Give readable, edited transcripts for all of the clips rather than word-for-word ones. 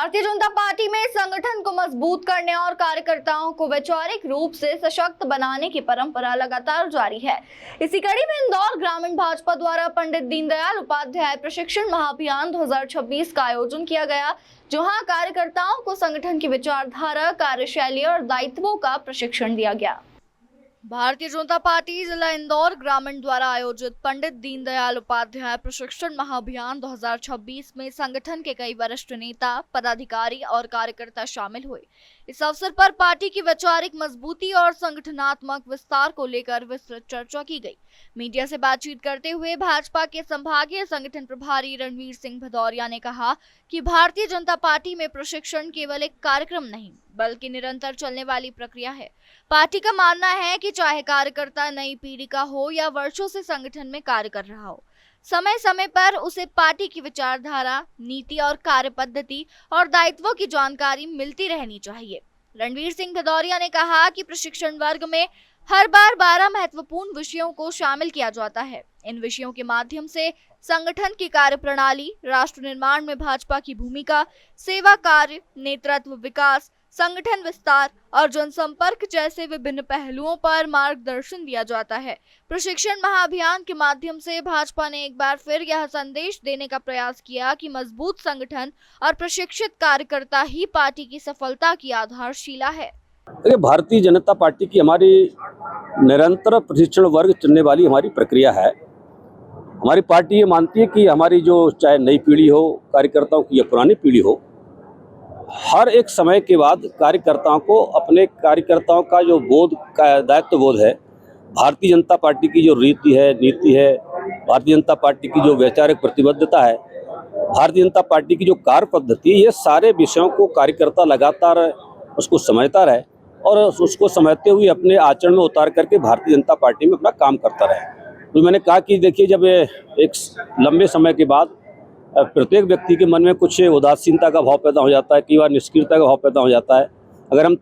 Bharatiya Janata party में संगठन को मजबूत करने और कार्यकर्ताओं को वैचारिक रूप से सशक्त बनाने की परंपरा लगातार जारी है। इसी कड़ी में इंदौर ग्रामीण भाजपा द्वारा पंडित दीनदयाल उपाध्याय प्रशिक्षण महाअभियान 2026 का आयोजन किया गया, जहां कार्यकर्ताओं को संगठन की विचारधारा, कार्यशैली और दायित्वों का प्रशिक्षण दिया गया। भारतीय जनता पार्टी जिला इंदौर ग्रामीण द्वारा आयोजित पंडित दीनदयाल उपाध्याय प्रशिक्षण महाअभियान 2026 में संगठन के कई वरिष्ठ नेता, पदाधिकारी और कार्यकर्ता शामिल हुए। इस अवसर पर पार्टी की वैचारिक मजबूती और संगठनात्मक विस्तार को लेकर विस्तृत चर्चा की गई। मीडिया से बातचीत करते हुए भाजपा के संभागीय संगठन प्रभारी रणवीर सिंह भदौरिया ने कहा कि भारतीय जनता पार्टी में प्रशिक्षण केवल एक कार्यक्रम नहीं, बल्कि निरंतर चलने वाली प्रक्रिया है। पार्टी का मानना है कि चाहे कार्यकर्ता नई पीढ़ी का हो या वर्षों से संगठन में कार्य कर रहा हो, समय समय पर उसे पार्टी की विचारधारा, नीति और कार्य पद्धति और दायित्वों की जानकारी मिलती रहनी चाहिए। रणवीर सिंह भदौरिया ने कहा कि प्रशिक्षण वर्ग में हर बार 12 महत्वपूर्ण विषयों को शामिल किया जाता है। इन विषयों के माध्यम से संगठन की कार्यप्रणाली, राष्ट्र निर्माण में भाजपा की भूमिका, सेवा कार्य, नेतृत्व, विकास, संगठन विस्तार और जनसंपर्क जैसे विभिन्न पहलुओं पर मार्गदर्शन दिया जाता है। प्रशिक्षण महाअभियान के माध्यम से भाजपा ने एक बार फिर यह संदेश देने का प्रयास किया कि मजबूत संगठन और प्रशिक्षित कार्यकर्ता ही पार्टी की सफलता की आधारशिला है। भारतीय जनता पार्टी की हमारी निरंतर प्रशिक्षण वर्ग चलने वाली हमारी प्रक्रिया है। हमारी पार्टी ये मानती है कि हमारी जो चाहे नई पीढ़ी हो, कार्यकर्ताओं की या पुरानी पीढ़ी हो, हर एक समय के बाद कार्यकर्ताओं को अपने कार्यकर्ताओं का जो बोध का दायित्व बोध है, भारतीय जनता पार्टी की जो रीति है, नीति है, भारतीय जनता पार्टी की जो वैचारिक प्रतिबद्धता है, भारतीय जनता पार्टी की जो कार्य पद्धति है, ये सारे विषयों को कार्यकर्ता लगातार उसको समझता रहे और उसको समझते हुए अपने आचरण में उतार करके भारतीय जनता पार्टी में अपना काम करता रहे। तो मैंने कहा कि देखिए, जब एक लंबे समय के बाद प्रत्येक व्यक्ति के मन में कुछ उदासीनता का भाव पैदा हो जाता है, कई बार निष्क्रियता का भाव पैदा हो जाता है। अगर हम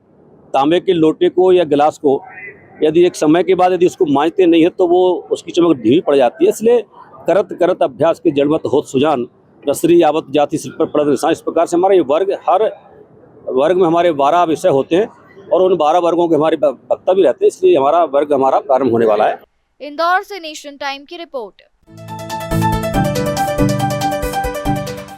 तांबे के लोटे को या गिलास को यदि एक समय के बाद यदि उसको मांजते नहीं है तो वो उसकी चमक ढीली पड़ जाती है। इसलिए करत करत अभ्यास के जड़मत होत सुजान, रसरी यावत जाति सिर पर पड़त निशान। इस प्रकार से हमारा ये वर्ग, हर वर्ग में हमारे 12 विषय होते हैं और उन 12 वर्गों के हमारे वक्ता भी रहते हैं। इसलिए हमारा वर्ग प्रारंभ होने वाला है। इंदौर से नेशन टाइम की रिपोर्ट।